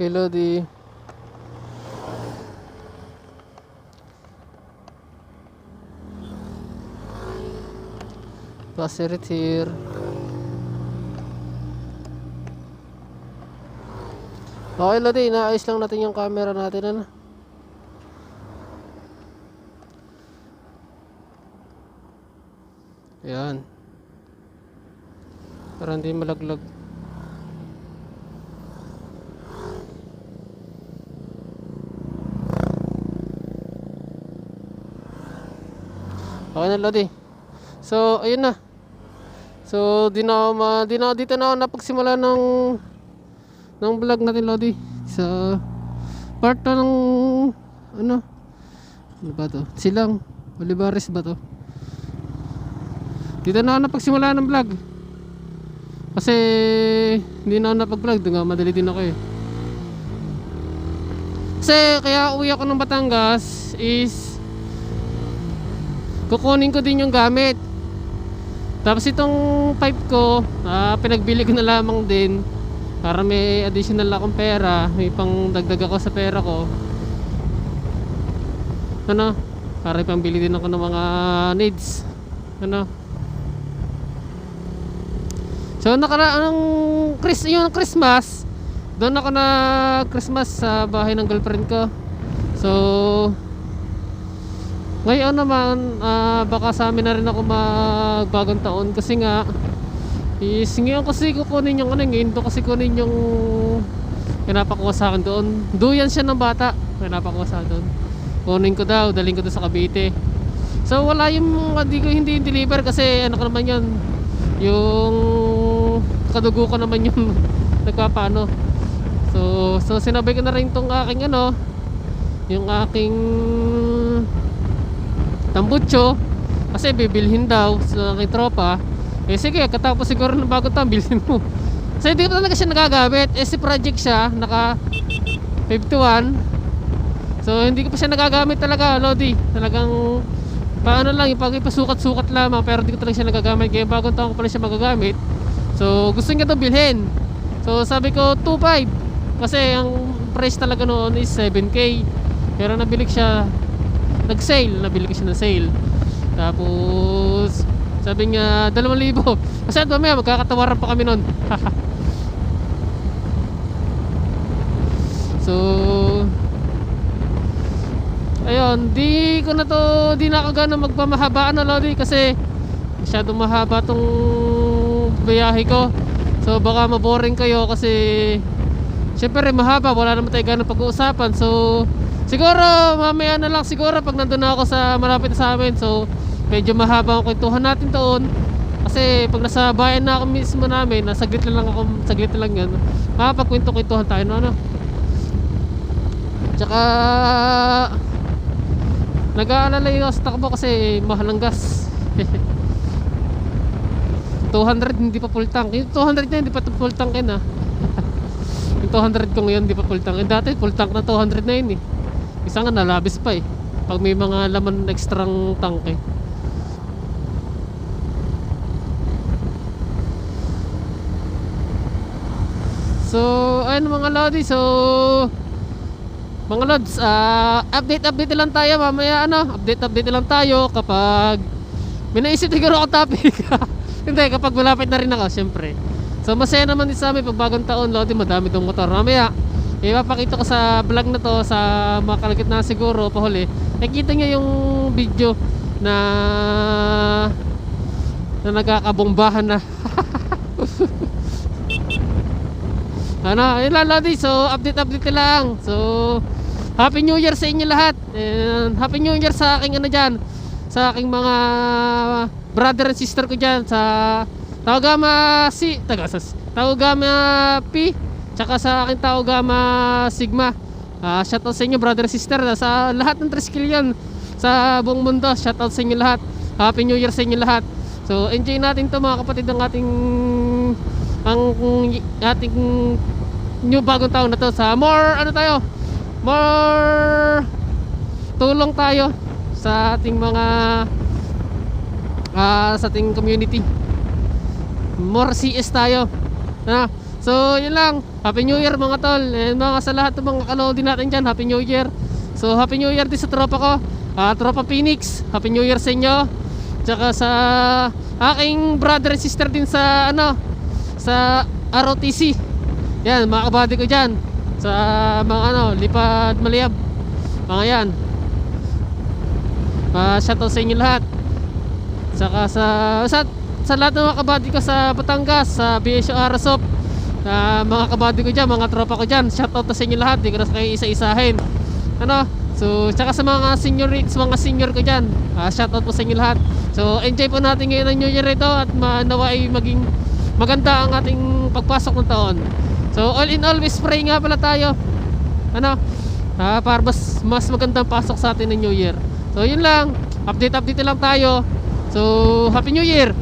kay Lodi. Passer it here. Okay Lodi, inaayos lang natin yung camera natin, ano? Yan. Para hindi malaglag. Okay na Lodi. So ayun na. So dito na ako napagsimula ng vlog natin Lodi. Sa part na ng ano ba to? Silang Olivares ba to? Dito na ako napagsimula ng vlog. Kasi hindi na ako napag-vlog, madali din ako eh. Kasi kaya uwi ako ng Batangas is kukunin ko din yung gamit. Tapos itong pipe ko, pinagbili ko na lamang din para may additional akong pera, may pang dagdag ako sa pera ko. Ano? Para ipambili din ako ng mga needs. Ano? So yung Christmas, doon ako na Christmas sa bahay ng girlfriend ko. So ngayon naman baka sa amin na rin ako magbagong taon kasi nga ngayon kasi kukunin yung ngayon to kasi kunin yung pinapakuha sa akin doon. Duyan siya ng bata, pinapakuha sa akin doon. Kunin ko daw, daling ko doon sa Cavite. So wala yung hindi deliver kasi ano ko naman yun, yung kadugo ko naman yung nagpapaano. So sinabay ko na rin tong aking yung aking tambutso kasi bibilhin daw sa aking tropa. Sige, katapos siguro ng bago taon bilhin mo. Kasi hindi ko talaga siya nagagamit. Si project siya, naka 51. So hindi ko pa siya nagagamit talaga Lodi. Talagang paano lang, yung pagpasukat-sukat lamang, pero hindi ko talaga siya nagagamit. Kaya bagong taon ko pala siya magagamit. So gusto niya ito bilhin. So sabi ko 2.5 kasi ang price talaga noon is 7K. Pero nabili ko siya nabili ko siya ng sale. Tapos sabi niya 2,000. Kasi mamaya magkakatawaran pa kami noon. So ayun, di na ako gano'ng magpamahaba Lodi, kasi masyadong mahaba tong biyahe ko. So baka maboring kayo kasi syempre mahaba, wala naman tayo gano'ng pag-uusapan. So siguro mamaya na lang, siguro pag nandun na ako sa malapit sa amin. So medyo mahaba ang kwentuhan natin doon. Kasi pag nasa bayan na ako mismo namin, saglit na lang yan, makapagkwento-kwentuhan tayo ano. Tsaka nag-aalala yun sa takbo kasi mahal ang gas. 200 hindi pa full tank. Yung 200 na hindi pa full tank yun Yung 200 ko ngayon hindi pa full tank. Dati full tank na 200 na yun eh. Isa nga nalabis pa eh pag may mga laman ekstrang tank eh. So ayun mga Lodi. So mga Lods, update lang tayo mamaya update lang tayo kapag may naisip siguro ako topic. Hindi, kapag malapit na rin ako syempre. So masaya naman din sa amin pag bagong taon Lodi, madami tong motor. Mamaya ipapakita ko sa vlog na to sa mga kalagitnaan siguro pahuli. Nakikita nyo yung video na nagkakabombahan na. Yun lang Lodi. So update lang. So Happy New Year sa inyo lahat. And Happy New Year sa aking sa aking mga brother and sister ko dyan sa Taogama P tsaka sa aking Taogama Sigma. Shoutout sa inyo brother and sister sa lahat ng Triskelion sa buong mundo. Shoutout sa inyo lahat. Happy New Year sa inyo lahat. So enjoy natin to mga kapatid ng ating new bagong taon na to. Sa more tulong tayo sa ating mga sa ating community. More CS tayo. So yun lang. Happy New Year mga tol. And mga sa lahat ng mga kalodi natin dyan, Happy New Year. So Happy New Year din sa tropa ko, tropa Phoenix. Happy New Year sa inyo. Tsaka sa aking brother and sister din sa sa ROTC. Yan, mga kabady ko dyan sa mga Lipad Maliab. Mga yan, shoutout sa inyo lahat. Saka sa lahat ng mga kabady ko sa Batangas, sa BSO Arasop, mga kabady ko dyan, mga tropa ko dyan, shoutout sa inyo lahat. Di ko na kayo isa-isahin. So tsaka sa mga senior ko dyan, shoutout po sa inyo lahat. So enjoy po natin ngayon ang New Year ito, at nawa ay maging maganda ang ating pagpasok ng taon. So all in all, we pray nga pala tayo para mas magandang pasok sa atin ng New Year. So yun lang, update lang tayo. So Happy New Year.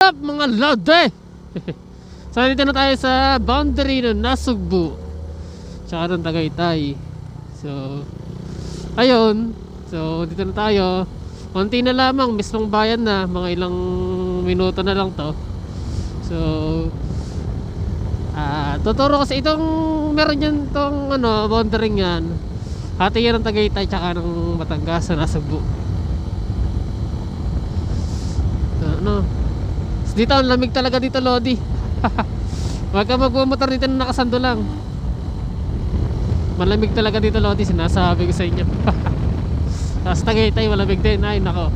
Up mga lode. So dito na tayo sa boundary ng Nasugbu tsaka ng Tagaytay. So ayun, so dito na tayo. Konti na lamang, mismong bayan na, mga ilang minuto na lang to. So tuturo ko sa itong meron yan tong boundary yan. Hati yan ng Tagaytay tsaka ng Batangas sa Nasugbu. So, dito ang lamig talaga dito, Lodi. Huwag ka magbumotor dito na nakasando lang. Malamig talaga dito, Lodi, sinasabi ko sa inyo. Sa Tagaytay malamig din. Ay nako,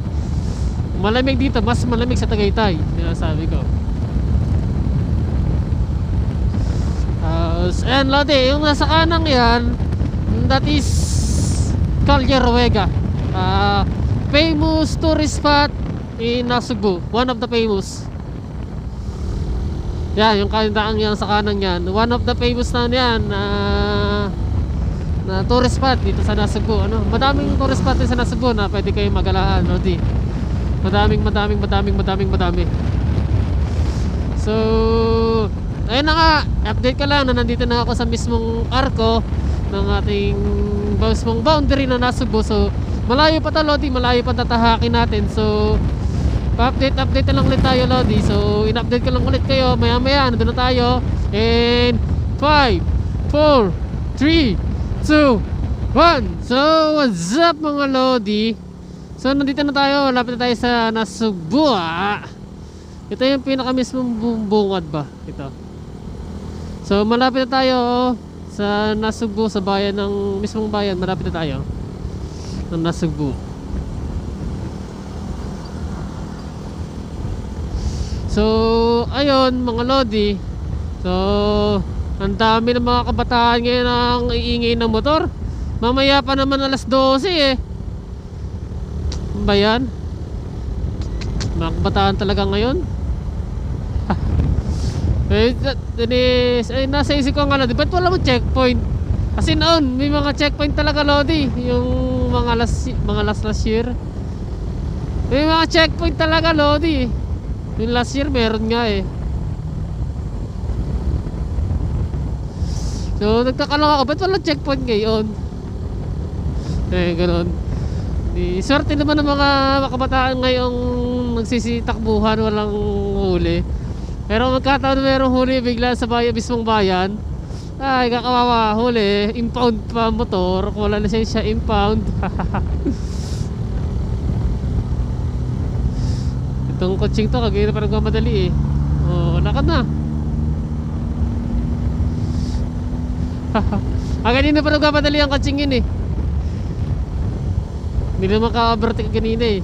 malamig dito, mas malamig sa Tagaytay, sinasabi ko. And Lodi, yung nasa kanang yan, that is Calle Ruega, famous tourist spot in Nasugbu. One of the famous. Yan, yung kaindaang yan sa kanan yan, one of the famous na yan na tourist spot dito sa Nasugbu. Madaming tourist spot din sa Nasugbu na pwede kayo magalaan, Lodi. Madaming. So ayun na nga, update ka lang na nandito na ako sa mismong arko ng ating mismong boundary na Nasugbu. So malayo pa to, Lodi, malayo pa tatahakin natin. So update na lang ulit tayo, Lodi. So in-update ko lang ulit kayo maya nandun na tayo. And 5, 4, 3, 2, 1. So what's up mga Lodi? So nandito na tayo, lapit na tayo sa Nasugbu. Ito yung pinakamismong bungad ba ito. So malapit na tayo sa Nasugbu, sa bayan ng mismong bayan. Malapit na tayo ng Nasugbu. So ayun mga Lodi. So ang dami ng mga kabataan ngayon ang iingay ng motor. Mamaya pa naman alas 12 eh. Ano ba yan? Mga kabataan talaga ngayon. Nasa isip ko nga, di ba't wala mo checkpoint? Kasi noon, may mga checkpoint talaga, Lodi. Yung mga last year. May mga checkpoint talaga, Lodi. Yung last year, meron nga eh. So, nagtaka lang ako, ba't wala checkpoint ngayon? Ganun. Swerte naman ng mga kabataan ngayong nagsisitakbuhan, walang huli. Pero magkataon na merong huli bigla sa mismong bayan. Ay, kakawawa, huli, impound pa motor, kung wala lisensya, impound. Itong coaching to, kagaya na parang mamadali eh. Oh, lakad na. Kanina pa nagpapadali ang coaching yun eh. Hindi naman ka-overtake kanina eh.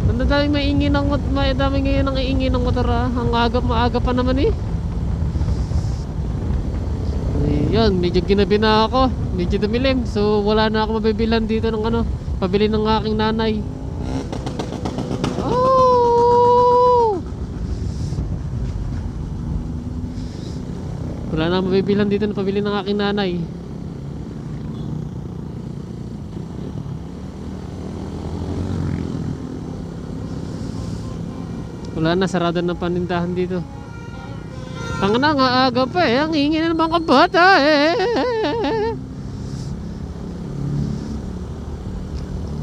Ang daming maingin ng motor ah. Ang maaga pa naman eh. Yan, medyo ginabi na ako. Medyo dumilim. So wala na ako mabibilan dito ng pabili ng aking nanay. Wala na mabibilan dito na pabili ng aking nanay. Wala na, sarado ng panindahan dito. Ang nga aga pa eh. Ang hingi na ng mga bata eh.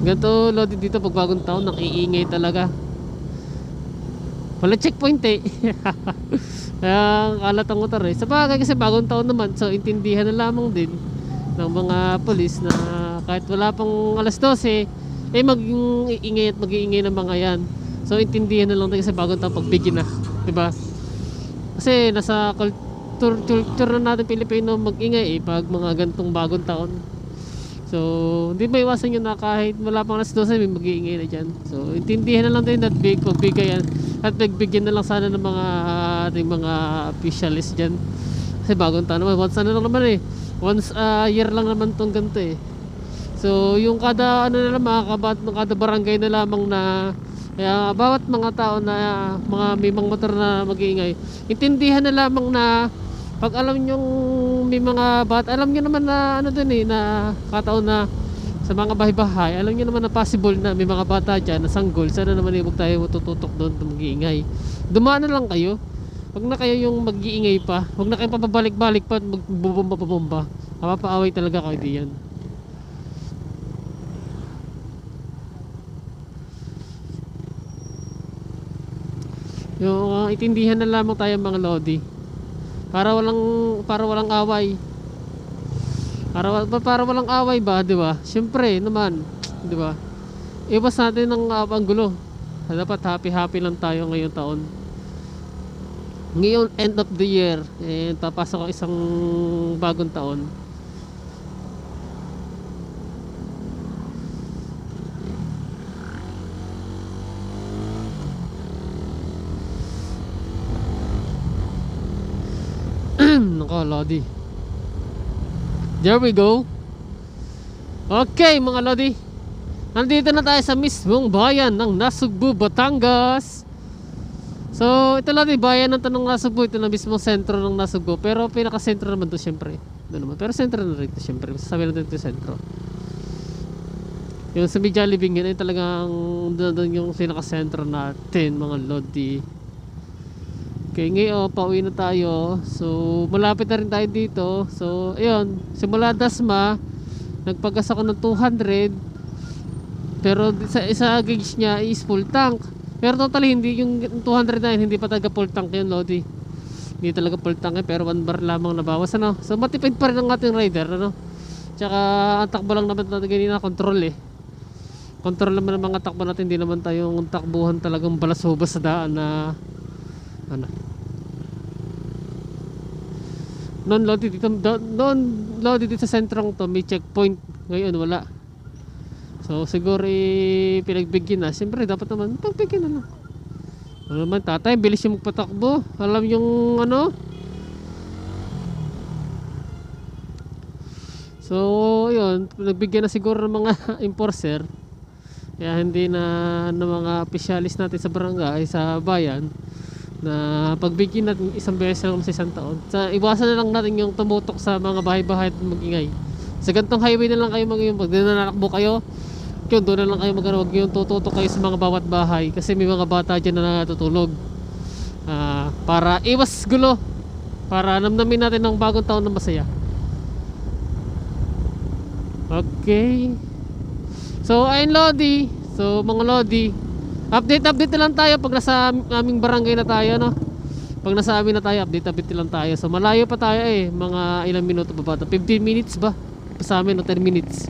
Ganito, Lodi, dito pag bagong taon, nakiingay talaga. Wala checkpoint eh. Kaya kalat ang motor eh. Sa bagay kasi bagong taon naman, so intindihan na lamang din ng mga polis na kahit wala pang alas 12 eh mag-iingay at mag-iingay ng mga yan. So intindihan na lang tayo sa bagong taon pagbigyan na, diba? Kasi nasa culture na natin Pilipino mag-ingay eh pag mga gantong bagong taon. So hindi ba iwasan yun na kahit wala pang alas 12 may mag-iingay na dyan. So intindihan na lang tayo at pagbigay yan. At nagbigyan na lang sana ng mga ating mga officials dyan. Kasi bagong taon naman, once lang naman eh. Once a year lang naman tong ganito eh. So yung kada na lang kada barangay na lamang na kaya bawat mga tao na may mga motor na mag-iingay, intindihan na lamang na pag alam nyo may mga bata, alam nyo naman na dun eh, na kataon na sa mga bahay-bahay, alam nyo naman na possible na may mga bata dyan na sanggol. Sana naman huwag tayo tututok doon na mag-iingay. Dumaan na lang kayo. Huwag na kayo yung mag-iingay pa. Huwag na kayo papabalik-balik pa at magbubomba-bomba. Mapapaaway talaga kayo diyan. Yung itindihan na lamang tayo mga Lodi. Para walang away. Para walang away ba, 'di ba? Syempre naman, 'di ba? Iwas natin ng ang gulo. Dapat happy lang tayo ngayong taon. Ngayong end of the year, papasok ang isang bagong taon. Nako, Lodi. There we go. Okay mga Lodi, nandito na tayo sa mismong bayan ng Nasugbu, Batangas. So ito Lodi, bayan ng tanong Nasugbu. Ito na mismong sentro ng Nasugbu. Pero pinaka-sentro naman to syempre. Pero sentro na rin to syempre. Masasabi natin ito sentro. Yung sa Jollibee yun ay talagang doon yung pinaka-sentro natin mga Lodi. Okay, ngayon pauwi na tayo. So malapit na rin tayo dito. So ayun, simula Dasma nagpagas ako ng 200. Pero sa isa gauge niya is full tank. Pero totally hindi yung 200 na yun, hindi pa talaga full tank yun, Lodi. Hindi talaga full tank pero 1 bar lamang nabawas So matipid pa rin ang ating rider Tsaka ang takbo lang naman natin ganina control eh. Control naman ang mga takbo natin, hindi naman tayong takbuhan talagang balasubas sa daan na noon Lodi dito sa sentrong to may checkpoint. Ngayon wala. So siguro pinagbigyan na. Siyempre dapat naman pagbigyan na lang. Ano naman tatay, bilis yung magpatakbo. Alam yung So yun, nagbigyan na siguro ng mga enforcer. Kaya hindi na ng mga opisyalis natin sa barangay, sa bayan, na pagbigyan natin isang beses lang sa isang taon. Sa iwasan na lang natin yung tumutok sa mga bahay-bahay at magingay. Sa gantong highway na lang kayo mag-yung pag nananakbo kayo, yun, doon na lang kayo mag-ano, wag yung tututok kayo sa mga bawat bahay kasi may mga bata dyan na natutulog. Para iwas gulo, para namnamin natin ng bagong taon na masaya. Okay. So ayun Lodi. So mga Lodi, update na lang tayo pag nasa aming barangay na tayo, no? Pag nasa amin na tayo, update na lang tayo. So malayo pa tayo mga ilang minuto pa ba? 15 minutes ba? Sa amin, no? 10 minutes.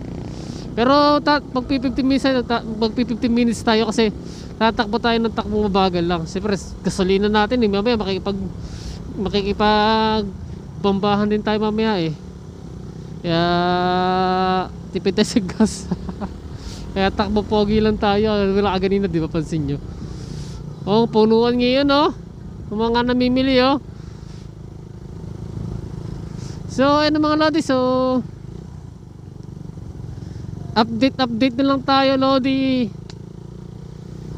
Pero pag 15 minutes tayo kasi tatakbo tayo ng takbong mabagal lang. Siyempre gasolina natin mamaya makikipag bombahan din tayo mamaya Kaya tipid tayo sa gas. Kaya takbo pogi lang tayo. Wala ka ganina, di ba, pansin nyo? Punuan ngayon yung mga namimili So ano mga Lodi, so update na lang tayo Lodi.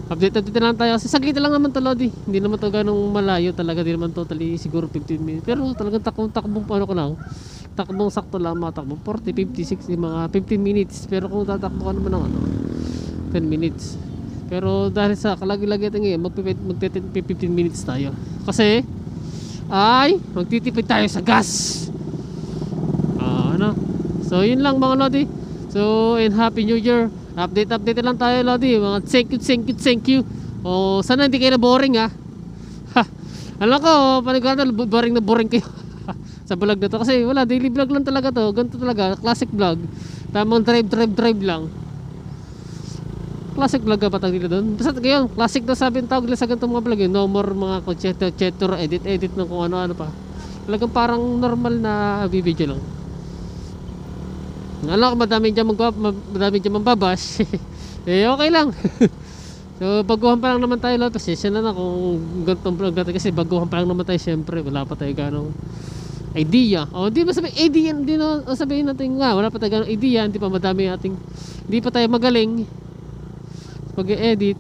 Update na lang tayo kasi saglit lang naman to Lodi. Hindi naman to ganong malayo talaga. Hindi naman totally siguro 15 minutes. Pero talagang takbong paano ko lang, takbong sakto lang, mga takbong 40, 50, 60, mga 15 minutes. Pero kung tatakbo ka naman ng 10 minutes. Pero dahil sa kalagi-lagi natin ngayon, magte-15 minutes tayo. Kasi ay magtitipid tayo sa gas. So yun lang mga Lodi. So and Happy New Year. Update lang tayo Lodi. Mga thank you. Sana hindi kayo na boring Alam ko panigurado boring kayo sa vlog na to kasi wala, daily vlog lang talaga to. Ganito talaga, classic vlog. Tamang drive lang. Classic vlog ka patag nila doon. Basta ngayon, classic daw sabi ng tawag nila sa ganitong mga vlog no more mga chetor, edit ng kung ano pa. Talagang parang normal na video lang. Alam ko madami dyan mambabash. Okay lang. So baguhan pa lang naman tayo lahat. Pasensya na kung ganitong vlog natin kasi baguhan pa lang naman tayo. Syempre wala pa tayo ganong idea. Di ba sabihin idea, hindi na sabihin natin wala pa tayo ganong idea. Hindi pa madami hindi pa tayo magaling pag-edit.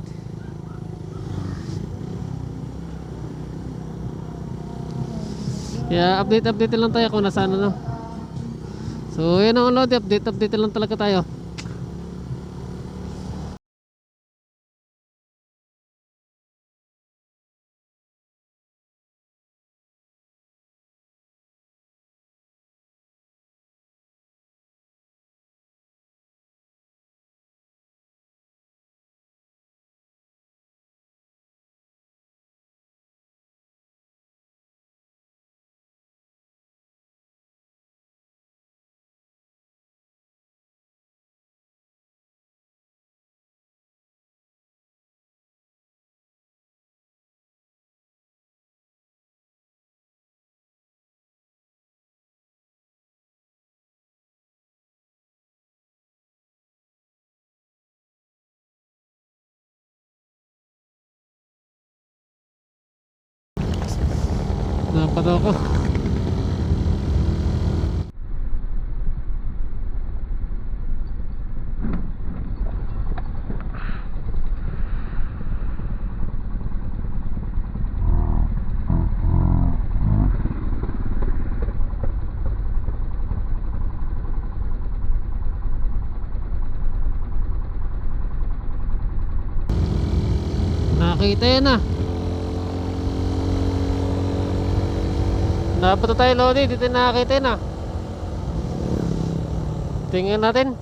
Kaya update lang tayo kung nasaan So yan ang Lodi, update lang talaga tayo. Napataw ko. Nakita yan Dapat tayo Lodi, dito nakakita yun Tingnan natin.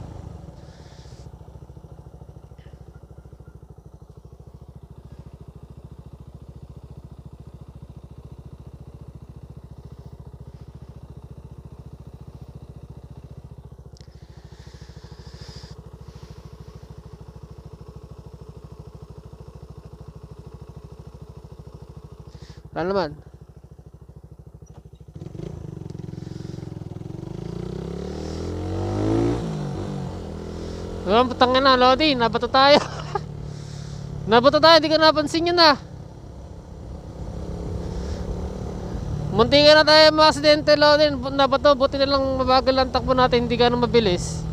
Wala naman. Putangin na Lodi, nabato tayo. Nabato tayo, di ka napansin yun Munti ka na tayo ma-aksidente Lodi. Nabato, buti na lang mabagal ang takbo natin, hindi ganun mabilis.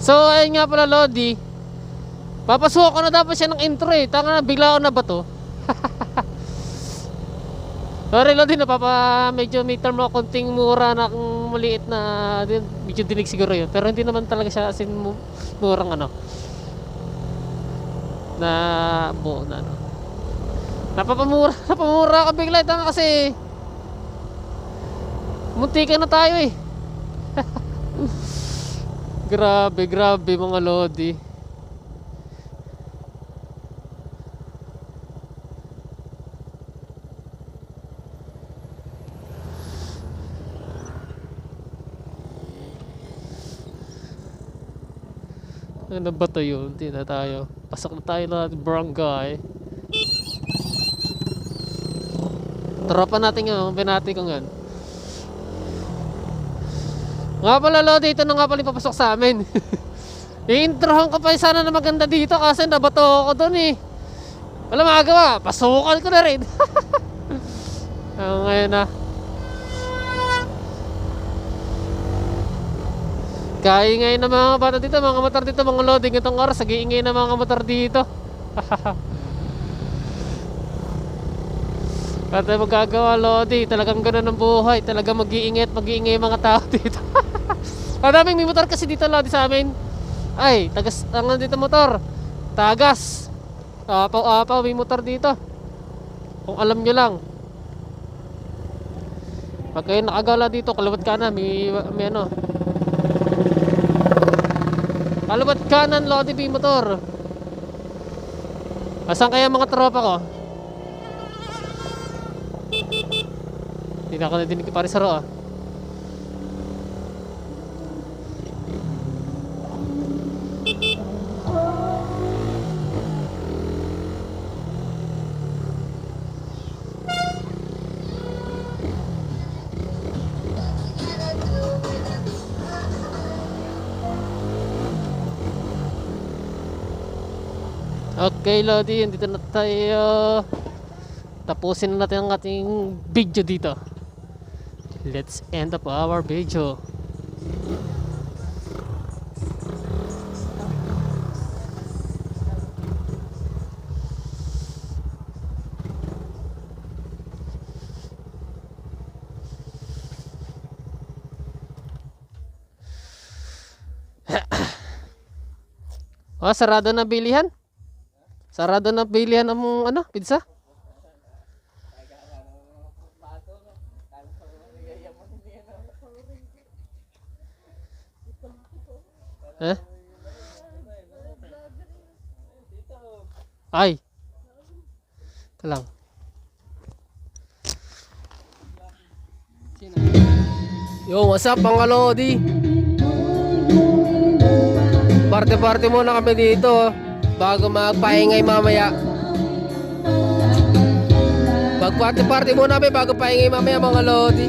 So ayun nga pala Lodi, Papasuko na dapat siya ng intro eh. Tanga na, bigla na ba to? Sorry Lodi, medyo may term ako konting mura na maliit na medyo dinig siguro yun. Pero hindi naman talaga siya as in murang ano na buo na ano. Napapamura ka bigla ito kasi muntikan na tayo eh. Grabe mga Lodi. Ano ba to yun? Hindi na tayo. Pasok na tayo na barangay. Tropa natin yun. Binati ko nga. Nga pala Lodi, dito na nga pala papasok sa amin. I-introhan ko pa sana na maganda dito kasi nabato ako dun eh. Wala magagawa. Pasukan ko na rin. Ngayon na. Kaingay na mga bata dito, mga motor dito, mga loading itong oras, nag-iingay na mga motor dito. At magagawa Lodi, talagang gano'n ang buhay, talagang mag-iingay at mag-iingay mga tao dito. Madaming may motor kasi dito Lodi sa amin. Ay, tagas, ang dito motor, tagas. Apaw, may motor dito. Kung alam nyo lang. Pag kayo nakagala dito, kalawat ka na, may ano. Kalabot kanan, Lodi B motor. Asan kaya mga tropa ko? Hindi na ako nadinig kay Paris Haro ah. Okay Lodi, dito na tayo. Tapusin na natin ang ating video dito. Let's end up our video. Oh, sarado na bilihan? Sarado na bilihan ng ano, pizza? Eh? Ay. Ito lang. Yo, what's up mga Lodi? Parte-parte muna kami dito bago magpaingay mamaya. Magparte-parte muna kami bago paingay mamaya mga Lodi.